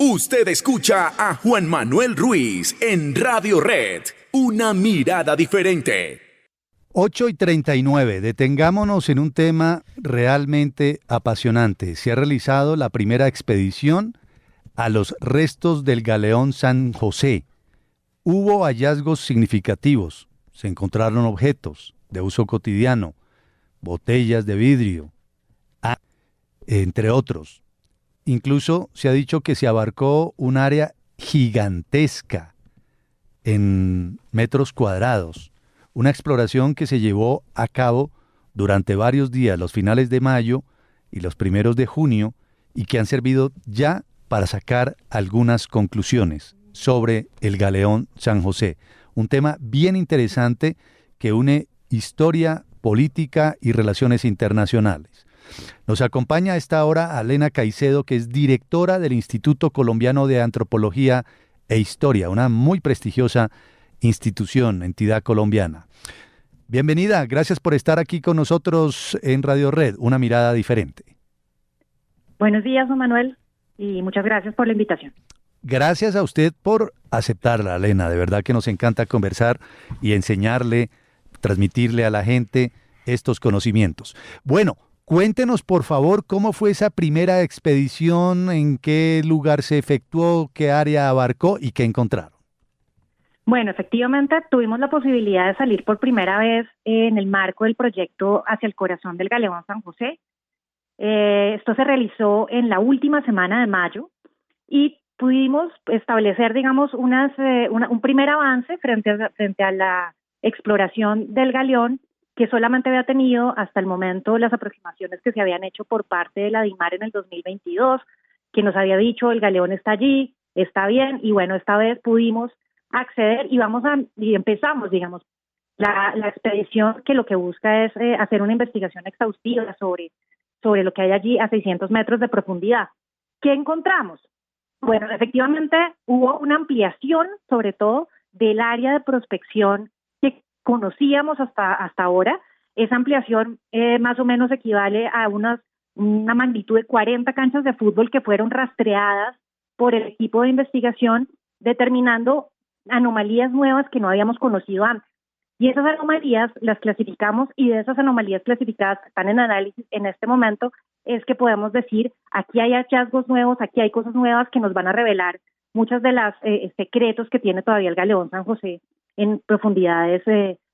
Usted escucha a Juan Manuel Ruiz en Radio Red, una mirada diferente. 8:39, detengámonos en un tema realmente apasionante. Se ha realizado la primera expedición a los restos del galeón San José. Hubo hallazgos significativos. Se encontraron objetos de uso cotidiano, botellas de vidrio, entre otros. Incluso se ha dicho que se abarcó un área gigantesca en metros cuadrados. Una exploración que se llevó a cabo durante varios días, los finales de mayo y los primeros de junio, y que han servido ya para sacar algunas conclusiones sobre el galeón San José. Un tema bien interesante que une historia, política y relaciones internacionales. Nos acompaña a esta hora Alena Caicedo, que es directora del Instituto Colombiano de Antropología e Historia, una muy prestigiosa institución, entidad colombiana. Bienvenida, gracias por estar aquí con nosotros en Radio Red, una mirada diferente. Buenos días, Juan Manuel, y muchas gracias por la invitación. Gracias a usted por aceptarla, Alena, de verdad que nos encanta conversar y enseñarle, transmitirle a la gente estos conocimientos. Bueno, cuéntenos, por favor, cómo fue esa primera expedición, en qué lugar se efectuó, qué área abarcó y qué encontraron. Bueno, efectivamente tuvimos la posibilidad de salir por primera vez en el marco del proyecto Hacia el Corazón del Galeón San José. Esto se realizó en la última semana de mayo y pudimos establecer, digamos, un primer avance frente a la exploración del galeón, que solamente había tenido hasta el momento las aproximaciones que se habían hecho por parte de la DIMAR en el 2022, que nos había dicho el galeón está allí, está bien, y bueno, esta vez pudimos acceder y empezamos, digamos, la expedición, que lo que busca es hacer una investigación exhaustiva sobre lo que hay allí a 600 metros de profundidad. ¿Qué encontramos? Bueno, efectivamente hubo una ampliación, sobre todo, del área de prospección que conocíamos hasta ahora. Esa ampliación más o menos equivale a una magnitud de 40 canchas de fútbol que fueron rastreadas por el equipo de investigación, determinando anomalías nuevas que no habíamos conocido antes. Y esas anomalías las clasificamos, y de esas anomalías clasificadas que están en análisis en este momento es que podemos decir, aquí hay hallazgos nuevos, aquí hay cosas nuevas que nos van a revelar muchas de las secretos que tiene todavía el galeón San José en profundidades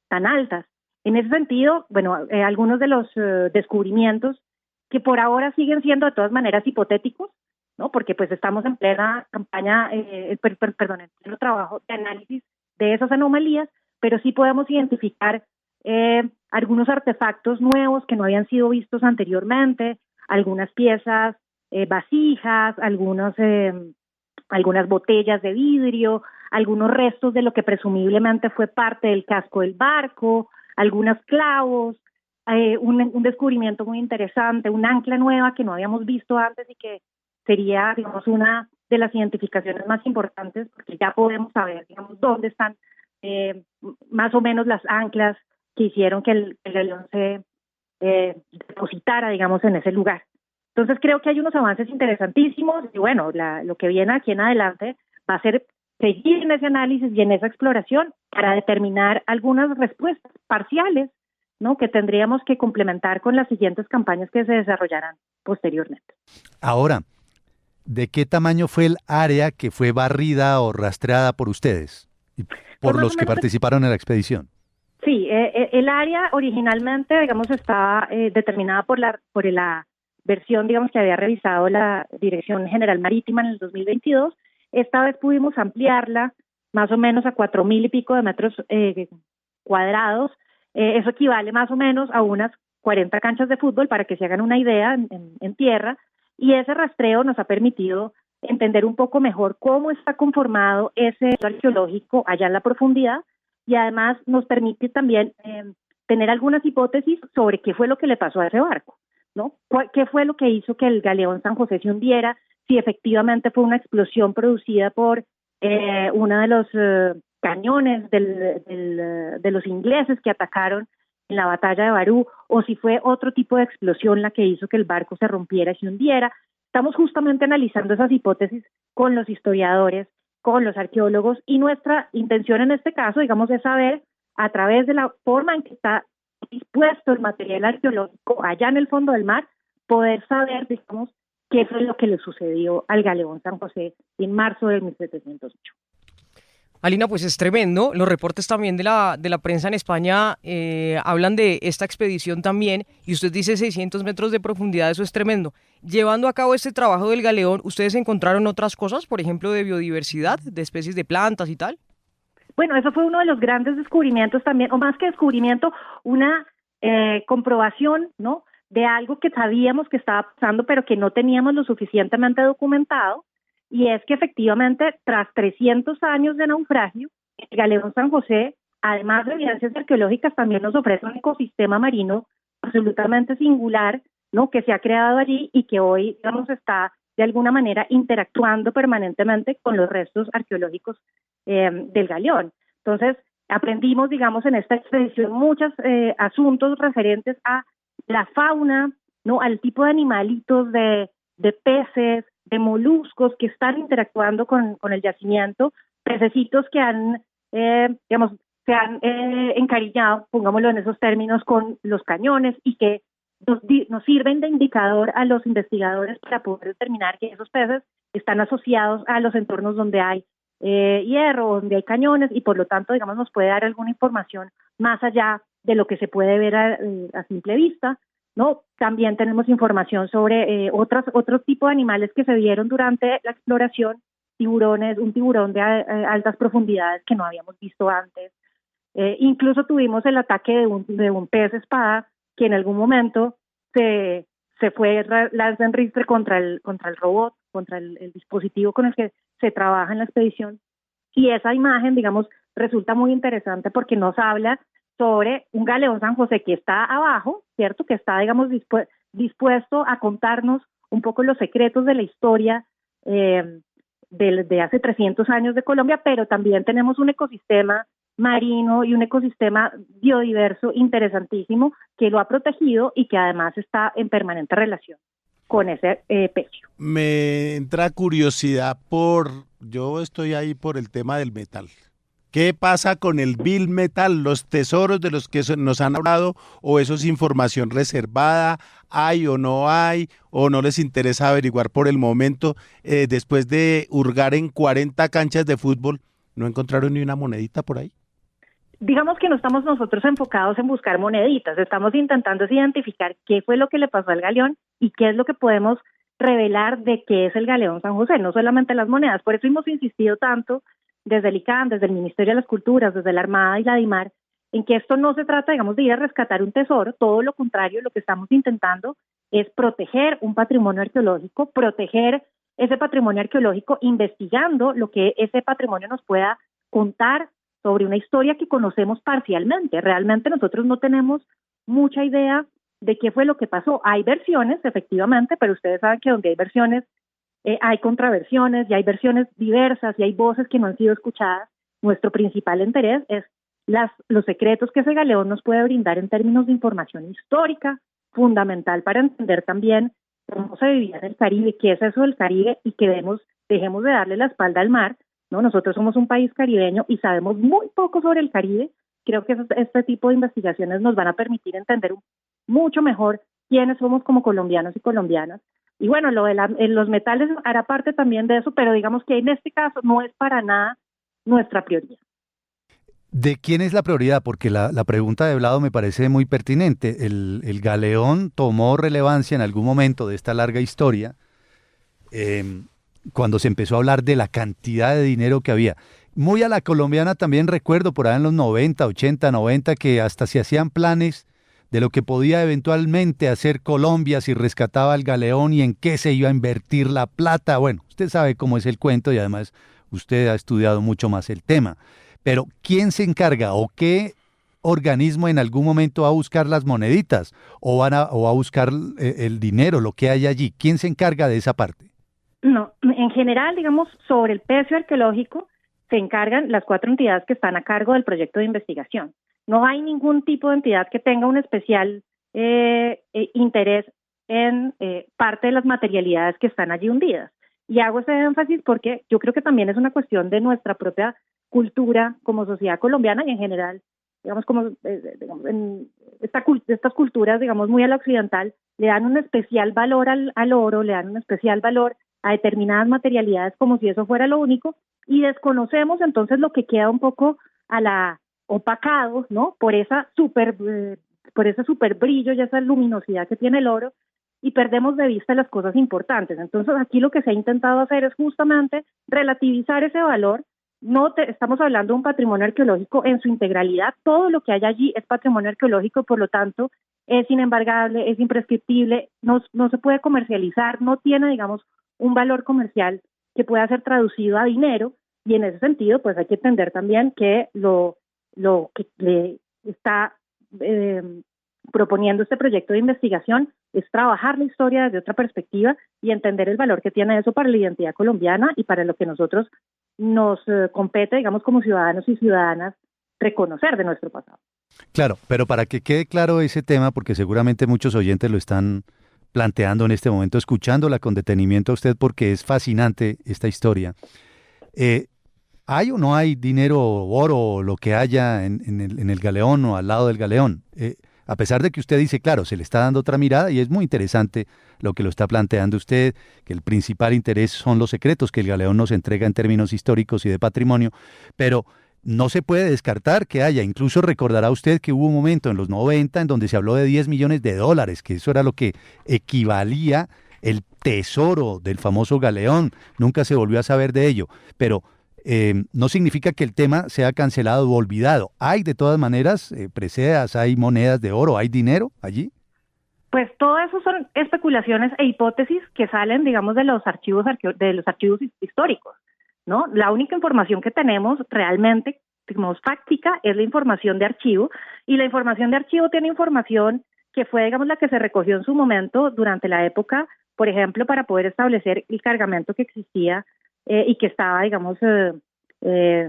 tan altas. En ese sentido, bueno, algunos de los descubrimientos que por ahora siguen siendo de todas maneras hipotéticos, ¿no? Porque pues estamos en plena campaña, en pleno trabajo de análisis de esas anomalías, pero sí podemos identificar algunos artefactos nuevos que no habían sido vistos anteriormente, algunas piezas, vasijas, algunas botellas de vidrio, algunos restos de lo que presumiblemente fue parte del casco del barco, algunos clavos, un descubrimiento muy interesante, un ancla nueva que no habíamos visto antes y que sería, digamos, una de las identificaciones más importantes, porque ya podemos saber, digamos, dónde están más o menos las anclas que hicieron que el galeón se depositara, digamos, en ese lugar. Entonces creo que hay unos avances interesantísimos y bueno, lo que viene aquí en adelante va a ser seguir en ese análisis y en esa exploración para determinar algunas respuestas parciales, ¿no?, que tendríamos que complementar con las siguientes campañas que se desarrollarán posteriormente. Ahora, ¿de qué tamaño fue el área que fue barrida o rastreada por ustedes y por los que participaron en la expedición? Sí, el área originalmente, digamos, estaba determinada por la versión, digamos, que había revisado la Dirección General Marítima en el 2022. Esta vez pudimos ampliarla más o menos a 4,000 y pico de metros cuadrados. Eso equivale más o menos a unas 40 canchas de fútbol, para que se hagan una idea, en tierra. Y ese rastreo nos ha permitido entender un poco mejor cómo está conformado ese arqueológico allá en la profundidad, y además nos permite también tener algunas hipótesis sobre qué fue lo que le pasó a ese barco, ¿no? ¿Qué fue lo que hizo que el galeón San José se hundiera? Si efectivamente fue una explosión producida por uno de los cañones de los ingleses que atacaron en la batalla de Barú, o si fue otro tipo de explosión la que hizo que el barco se rompiera y se hundiera. Estamos justamente analizando esas hipótesis con los historiadores, con los arqueólogos, y nuestra intención en este caso, digamos, es saber a través de la forma en que está dispuesto el material arqueológico allá en el fondo del mar, poder saber, digamos, qué fue lo que le sucedió al galeón San José en marzo de 1708. Alina, pues es tremendo. Los reportes también de la prensa en España hablan de esta expedición también, y usted dice 600 metros de profundidad, eso es tremendo. Llevando a cabo este trabajo del galeón, ¿ustedes encontraron otras cosas, por ejemplo, de biodiversidad, de especies de plantas y tal? Bueno, eso fue uno de los grandes descubrimientos también, o más que descubrimiento, una comprobación, ¿no?, de algo que sabíamos que estaba pasando, pero que no teníamos lo suficientemente documentado, y es que efectivamente, tras 300 años de naufragio, el galeón San José, además de evidencias arqueológicas, también nos ofrece un ecosistema marino absolutamente singular, ¿no?, que se ha creado allí y que hoy, digamos, está de alguna manera interactuando permanentemente con los restos arqueológicos del galeón. Entonces, aprendimos, digamos, en esta expedición muchos asuntos referentes a la fauna, ¿no?, al tipo de animalitos, de peces, de moluscos que están interactuando con el yacimiento, pececitos que han, digamos, se han encariñado, pongámoslo en esos términos, con los cañones, y que nos sirven de indicador a los investigadores para poder determinar que esos peces están asociados a los entornos donde hay hierro, donde hay cañones, y por lo tanto, digamos, nos puede dar alguna información más allá de lo que se puede ver a simple vista, ¿no? También tenemos información sobre otros tipos de animales que se vieron durante la exploración, tiburones, un tiburón de altas profundidades que no habíamos visto antes. Incluso tuvimos el ataque de un pez espada que en algún momento se fue lanza en ristre contra el robot, contra el dispositivo con el que se trabaja en la expedición. Y esa imagen, digamos, resulta muy interesante porque nos habla sobre un galeón San José que está abajo, ¿cierto? Que está, digamos, dispuesto a contarnos un poco los secretos de la historia de hace 300 años de Colombia, pero también tenemos un ecosistema marino y un ecosistema biodiverso interesantísimo que lo ha protegido y que además está en permanente relación con ese pecio. Me entra curiosidad yo estoy ahí por el tema del metal. ¿Qué pasa con el Bill Metal, los tesoros de los que nos han hablado, o eso es información reservada, hay o no les interesa averiguar por el momento? Después de hurgar en 40 canchas de fútbol, ¿no encontraron ni una monedita por ahí? Digamos que no estamos nosotros enfocados en buscar moneditas, estamos intentando identificar qué fue lo que le pasó al galeón y qué es lo que podemos revelar de qué es el galeón San José, no solamente las monedas. Por eso hemos insistido tanto desde el ICANN, desde el Ministerio de las Culturas, desde la Armada y la DIMAR, en que esto no se trata, digamos, de ir a rescatar un tesoro, todo lo contrario, lo que estamos intentando es proteger un patrimonio arqueológico, proteger ese patrimonio arqueológico investigando lo que ese patrimonio nos pueda contar sobre una historia que conocemos parcialmente. Realmente nosotros no tenemos mucha idea de qué fue lo que pasó. Hay versiones, efectivamente, pero ustedes saben que donde hay versiones hay contraversiones y hay versiones diversas y hay voces que no han sido escuchadas. Nuestro principal interés es los secretos que ese galeón nos puede brindar en términos de información histórica, fundamental para entender también cómo se vivía en el Caribe, qué es eso del Caribe, y que dejemos de darle la espalda al mar, ¿no? Nosotros somos un país caribeño y sabemos muy poco sobre el Caribe. Creo que este tipo de investigaciones nos van a permitir entender mucho mejor quiénes somos como colombianos y colombianas. Y bueno, lo de los metales hará parte también de eso, pero digamos que en este caso no es para nada nuestra prioridad. ¿De quién es la prioridad? Porque la pregunta de Vlado me parece muy pertinente. El galeón tomó relevancia en algún momento de esta larga historia cuando se empezó a hablar de la cantidad de dinero que había. Muy a la colombiana también recuerdo por ahí en los 90, 80, 90 que hasta se hacían planes de lo que podía eventualmente hacer Colombia si rescataba el galeón y en qué se iba a invertir la plata. Bueno, usted sabe cómo es el cuento y además usted ha estudiado mucho más el tema. Pero ¿quién se encarga o qué organismo en algún momento va a buscar las moneditas o va a buscar el dinero, lo que hay allí? ¿Quién se encarga de esa parte? No, en general, digamos, sobre el pecio arqueológico se encargan las 4 entidades que están a cargo del proyecto de investigación. No hay ningún tipo de entidad que tenga un especial interés en parte de las materialidades que están allí hundidas. Y hago ese énfasis porque yo creo que también es una cuestión de nuestra propia cultura como sociedad colombiana y en general, digamos, como digamos, en estas culturas, digamos, muy a la occidental, le dan un especial valor al oro, le dan un especial valor a determinadas materialidades como si eso fuera lo único, y desconocemos entonces lo que queda un poco a la opacado, ¿no? Por ese super brillo y esa luminosidad que tiene el oro, y perdemos de vista las cosas importantes. Entonces aquí lo que se ha intentado hacer es justamente relativizar ese valor. Estamos hablando de un patrimonio arqueológico en su integralidad, todo lo que hay allí es patrimonio arqueológico, por lo tanto es inembargable, es imprescriptible, no se puede comercializar, no tiene, digamos, un valor comercial que pueda ser traducido a dinero, y en ese sentido pues hay que entender también que lo que le está proponiendo este proyecto de investigación es trabajar la historia desde otra perspectiva y entender el valor que tiene eso para la identidad colombiana y para lo que nosotros nos compete, digamos, como ciudadanos y ciudadanas, reconocer de nuestro pasado. Claro, pero para que quede claro ese tema, porque seguramente muchos oyentes lo están planteando en este momento, escuchándola con detenimiento a usted, porque es fascinante esta historia. ¿Hay o no hay dinero, oro, o lo que haya en el galeón o al lado del galeón? A pesar de que usted dice, claro, se le está dando otra mirada y es muy interesante lo que lo está planteando usted, que el principal interés son los secretos que el galeón nos entrega en términos históricos y de patrimonio, pero no se puede descartar que haya. Incluso recordará usted que hubo un momento en los 90 en donde se habló de 10 millones de dólares, que eso era lo que equivalía el tesoro del famoso galeón. Nunca se volvió a saber de ello, pero no significa que el tema sea cancelado o olvidado. Hay de todas maneras preseas, hay monedas de oro, hay dinero allí. Pues todo eso son especulaciones e hipótesis que salen, digamos, de los archivos históricos, ¿no? La única información que tenemos realmente, digamos, fáctica es la información de archivo, y la información de archivo tiene información que fue, digamos, la que se recogió en su momento durante la época, por ejemplo, para poder establecer el cargamento que existía y que estaba, digamos,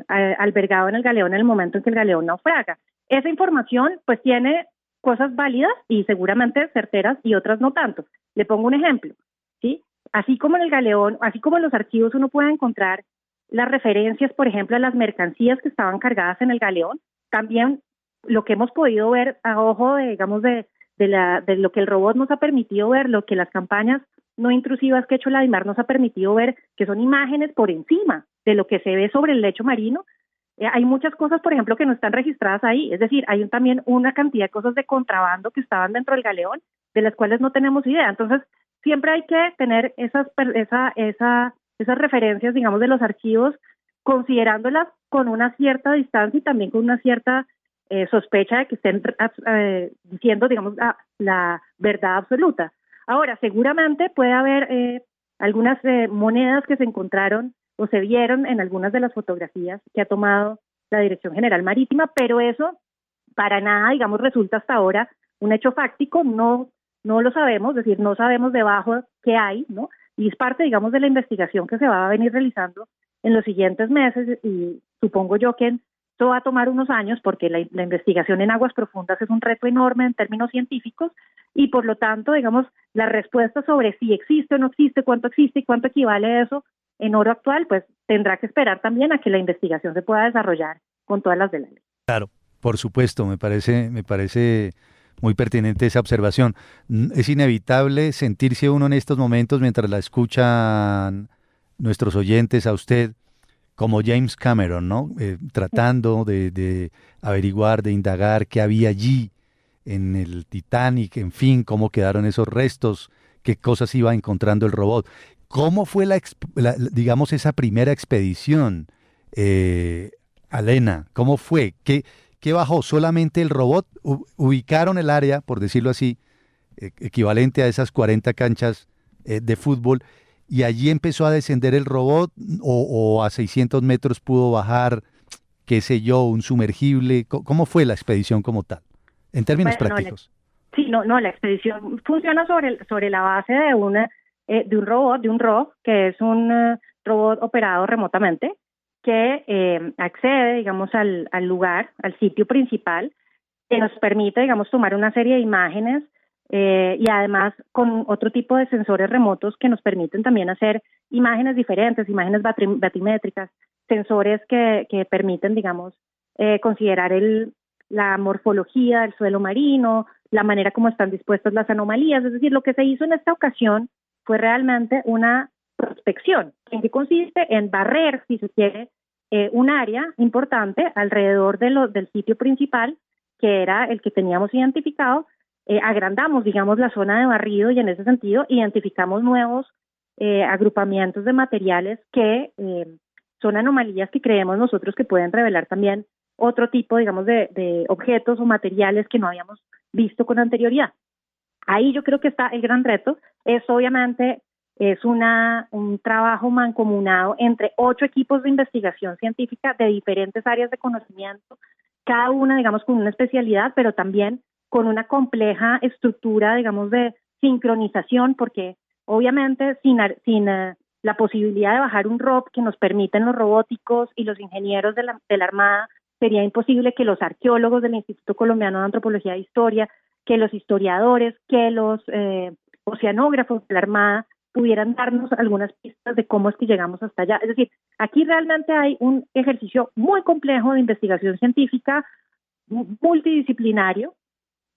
albergado en el galeón en el momento en que el galeón naufraga. Esa información, pues, tiene cosas válidas y seguramente certeras y otras no tanto. Le pongo un ejemplo, ¿sí? Así como en el galeón, así como en los archivos uno puede encontrar las referencias, por ejemplo, a las mercancías que estaban cargadas en el galeón, también lo que hemos podido ver a ojo de, digamos, de lo que el robot nos ha permitido ver, lo que las campañas no intrusivas que ha hecho la DIMAR nos ha permitido ver, que son imágenes por encima de lo que se ve sobre el lecho marino. Hay muchas cosas, por ejemplo, que no están registradas ahí, es decir, hay también una cantidad de cosas de contrabando que estaban dentro del galeón, de las cuales no tenemos idea. Entonces, siempre hay que tener esas referencias, digamos, de los archivos, considerándolas con una cierta distancia y también con una cierta sospecha de que estén diciendo, digamos, la verdad absoluta. Ahora, seguramente puede haber algunas monedas que se encontraron o se vieron en algunas de las fotografías que ha tomado la Dirección General Marítima, pero eso para nada, digamos, resulta hasta ahora un hecho fáctico, no lo sabemos, es decir, no sabemos debajo qué hay, ¿no? Y es parte, digamos, de la investigación que se va a venir realizando en los siguientes meses, y supongo yo que esto va a tomar unos años porque la investigación en aguas profundas es un reto enorme en términos científicos, y por lo tanto, digamos, la respuesta sobre si existe o no existe, cuánto existe y cuánto equivale eso en oro actual, pues tendrá que esperar también a que la investigación se pueda desarrollar con todas las de la ley. Claro, por supuesto, me parece muy pertinente esa observación. Es inevitable sentirse uno en estos momentos, mientras la escuchan nuestros oyentes a usted, como James Cameron, ¿no? Tratando de averiguar, de indagar qué había allí en el Titanic, en fin, cómo quedaron esos restos, qué cosas iba encontrando el robot. ¿Cómo fue digamos, esa primera expedición, Alena? ¿Cómo fue? ¿Qué bajó? ¿Solamente el robot? ¿Ubicaron el área, por decirlo así, equivalente a esas 40 canchas de fútbol, y allí empezó a descender el robot, o a 600 metros pudo bajar, qué sé yo, un sumergible? ¿Cómo fue la expedición como tal, en términos prácticos? La expedición funciona sobre la base de un robot, de un ROV, que es un robot operado remotamente, que accede, digamos, al lugar, al sitio principal, que nos permite, digamos, tomar una serie de imágenes y además con otro tipo de sensores remotos que nos permiten también hacer imágenes diferentes, imágenes batimétricas, sensores que permiten, digamos, considerar la morfología del suelo marino, la manera como están dispuestas las anomalías. Es decir, lo que se hizo en esta ocasión fue realmente una prospección, en que consiste en barrer, si se quiere, un área importante alrededor del sitio principal, que era el que teníamos identificado. Agrandamos, digamos, la zona de barrido y en ese sentido identificamos nuevos agrupamientos de materiales que son anomalías que creemos nosotros que pueden revelar también otro tipo, digamos, de objetos o materiales que no habíamos visto con anterioridad. Ahí yo creo que está el gran reto. Obviamente es un trabajo mancomunado entre 8 equipos de investigación científica de diferentes áreas de conocimiento, cada una, digamos, con una especialidad, pero también con una compleja estructura, digamos, de sincronización, porque obviamente sin la posibilidad de bajar un ROP que nos permiten los robóticos y los ingenieros de la Armada, sería imposible que los arqueólogos del Instituto Colombiano de Antropología e Historia, que los historiadores, que los oceanógrafos de la Armada pudieran darnos algunas pistas de cómo es que llegamos hasta allá. Es decir, aquí realmente hay un ejercicio muy complejo de investigación científica multidisciplinario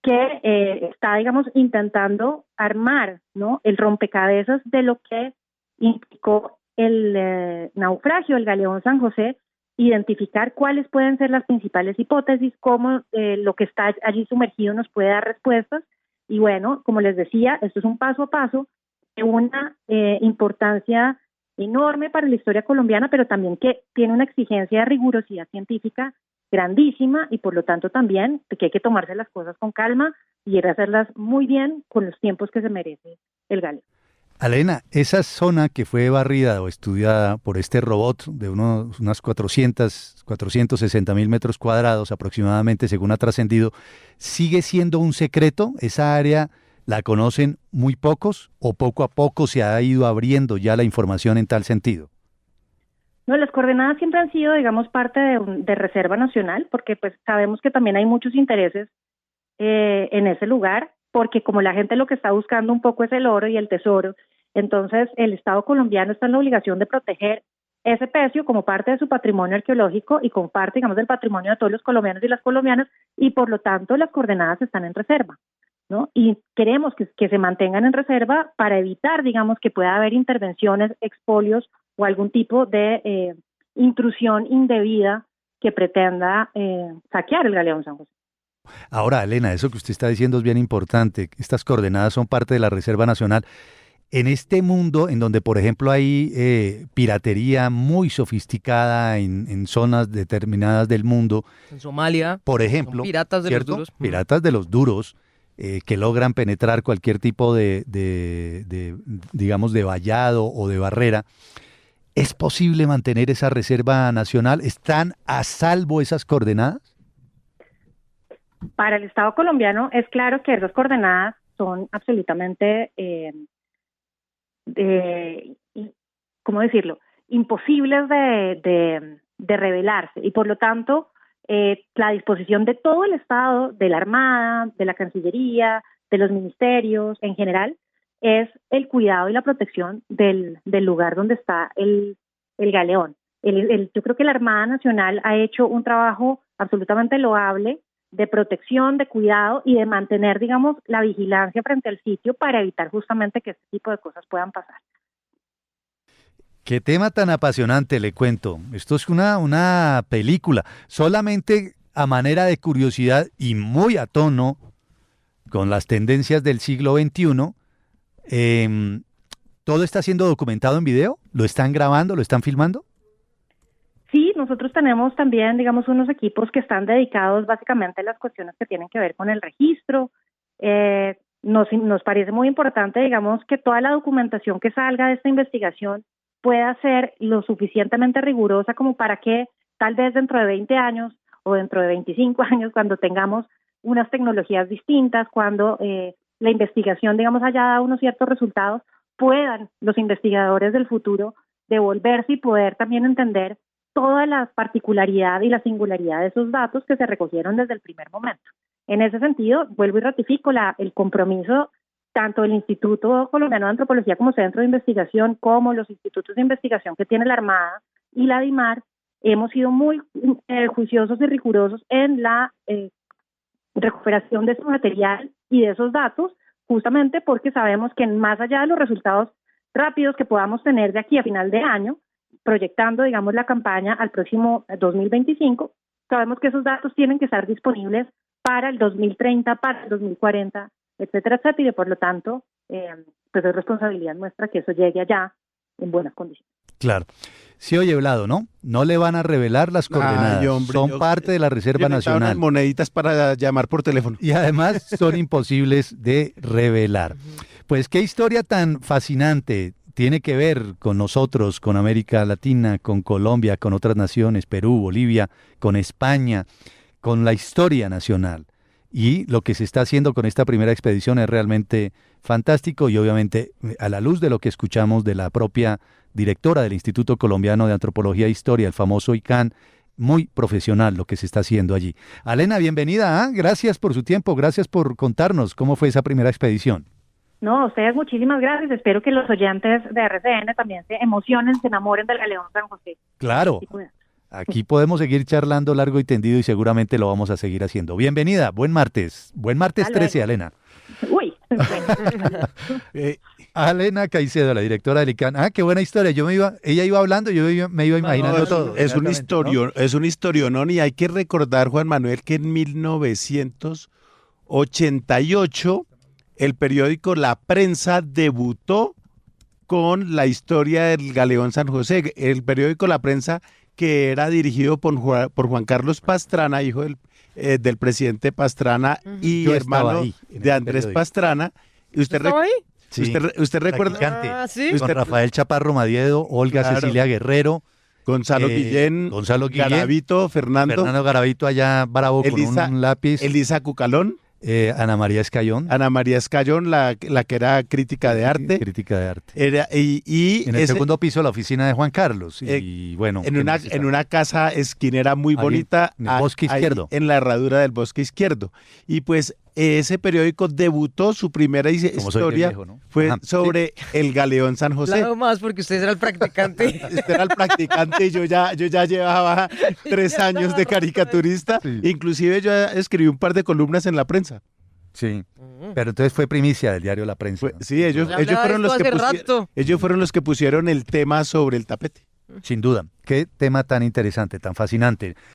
que está, digamos, intentando armar, ¿no?, el rompecabezas de lo que implicó el naufragio del Galeón San José, identificar cuáles pueden ser las principales hipótesis, cómo lo que está allí sumergido nos puede dar respuestas. Y bueno, como les decía, esto es un paso a paso de una importancia enorme para la historia colombiana, pero también que tiene una exigencia de rigurosidad científica grandísima y por lo tanto también que hay que tomarse las cosas con calma y ir a hacerlas muy bien con los tiempos que se merece el Galeón. Alena, esa zona que fue barrida o estudiada por este robot de unas 460.000 metros cuadrados aproximadamente, según ha trascendido, ¿sigue siendo un secreto? ¿Esa área la conocen muy pocos o poco a poco se ha ido abriendo ya la información en tal sentido? No, las coordenadas siempre han sido, digamos, parte de Reserva Nacional, porque pues sabemos que también hay muchos intereses en ese lugar, porque como la gente lo que está buscando un poco es el oro y el tesoro, entonces el Estado colombiano está en la obligación de proteger ese pecio como parte de su patrimonio arqueológico y como parte, digamos, del patrimonio de todos los colombianos y las colombianas, y por lo tanto las coordenadas están en reserva, ¿no? Y queremos que se mantengan en reserva para evitar, digamos, que pueda haber intervenciones, expolios o algún tipo de intrusión indebida que pretenda saquear el Galeón San José. Ahora, Alena, eso que usted está diciendo es bien importante. Estas coordenadas son parte de la Reserva Nacional. En este mundo en donde, por ejemplo, hay piratería muy sofisticada en zonas determinadas del mundo. En Somalia, por ejemplo, piratas de ¿cierto? los duros. Piratas de los duros que logran penetrar cualquier tipo de, digamos, de vallado o de barrera. ¿Es posible mantener esa Reserva Nacional? ¿Están a salvo esas coordenadas? Para el Estado colombiano es claro que esas coordenadas son absolutamente, ¿cómo decirlo?, imposibles de revelarse y por lo tanto la disposición de todo el Estado, de la Armada, de la Cancillería, de los ministerios en general, es el cuidado y la protección del lugar donde está el galeón. Yo creo que la Armada Nacional ha hecho un trabajo absolutamente loable de protección, de cuidado y de mantener, digamos, la vigilancia frente al sitio para evitar justamente que este tipo de cosas puedan pasar. Qué tema tan apasionante, le cuento. Esto es una película, solamente a manera de curiosidad y muy a tono con las tendencias del siglo XXI. ¿Todo está siendo documentado en video? ¿Lo están grabando? ¿Lo están filmando? Sí, nosotros tenemos también, digamos, unos equipos que están dedicados básicamente a las cuestiones que tienen que ver con el registro. Nos parece muy importante, digamos, que toda la documentación que salga de esta investigación pueda ser lo suficientemente rigurosa como para que tal vez dentro de 20 años o dentro de 25 años, cuando tengamos unas tecnologías distintas, cuando la investigación, digamos, haya dado unos ciertos resultados, puedan los investigadores del futuro devolverse y poder también entender toda la particularidad y la singularidad de esos datos que se recogieron desde el primer momento. En ese sentido, vuelvo y ratifico el compromiso tanto del Instituto Colombiano de Antropología como Centro de Investigación, como los institutos de investigación que tiene la Armada y la DIMAR. Hemos sido muy juiciosos y rigurosos en la recuperación de ese material y de esos datos, justamente porque sabemos que más allá de los resultados rápidos que podamos tener de aquí a final de año, proyectando, digamos, la campaña al próximo 2025, sabemos que esos datos tienen que estar disponibles para el 2030, para el 2040, etcétera, etcétera, y por lo tanto, pues es responsabilidad nuestra que eso llegue allá en buenas condiciones. Claro. Sí, oye, Vlado, ¿no? No le van a revelar las coordenadas. Ay, hombre, son parte de la Reserva Nacional. Unas moneditas para llamar por teléfono. Y además son imposibles de revelar. Pues qué historia tan fascinante. Tiene que ver con nosotros, con América Latina, con Colombia, con otras naciones, Perú, Bolivia, con España, con la historia nacional. Y lo que se está haciendo con esta primera expedición es realmente fantástico y obviamente a la luz de lo que escuchamos de la propia directora del Instituto Colombiano de Antropología e Historia, el famoso ICANN, muy profesional lo que se está haciendo allí. Alena, bienvenida. Gracias por su tiempo, gracias por contarnos cómo fue esa primera expedición. No, a ustedes muchísimas gracias. Espero que los oyentes de RCN también se emocionen, se enamoren del Galeón San José. Claro. Aquí podemos seguir charlando largo y tendido y seguramente lo vamos a seguir haciendo. Bienvenida, buen martes. Buen martes 13, Alena. Uy. Alena Caicedo, la directora del ICANN. Qué buena historia. Ella iba hablando, me iba imaginando todo. Es un historionón y hay que recordar, Juan Manuel, que en 1988 el periódico La Prensa debutó con la historia del Galeón San José. El periódico La Prensa, que era dirigido por Juan Carlos Pastrana, hijo del presidente Pastrana y Yo hermano ahí, de Andrés Pastrana. ¿Estaba ahí? Sí, ¿Usted recuerda? ¿Sí? con Rafael Chaparro Madiedo, Olga Claro. Cecilia Guerrero, Gonzalo Guillén, Garavito, Fernando Garavito allá bravo con un lápiz, Elisa Cucalón, Ana María Escayón, Ana María Escayón, la que era crítica de arte. crítica de arte. Y En el ese- segundo piso la oficina de Juan Carlos y bueno, en una casa esquinera muy Ahí, bonita, en el Bosque ahí, Izquierdo. en la herradura del Bosque Izquierdo. Y pues ese periódico debutó, su primera Como soy de historia viejo, ¿no? fue Ajá. sobre el Galeón San José. Claro, más porque usted era el practicante. Este era el practicante y yo ya llevaba 3 años de caricaturista. Sí. Inclusive yo escribí un par de columnas en la prensa. Sí, pero entonces fue primicia del diario La Prensa. ¿no? Sí, ellos Ya hablaba fueron de los esto que hace rato. ellos fueron los que pusieron el tema sobre el tapete. Sin duda. Qué tema tan interesante, tan fascinante.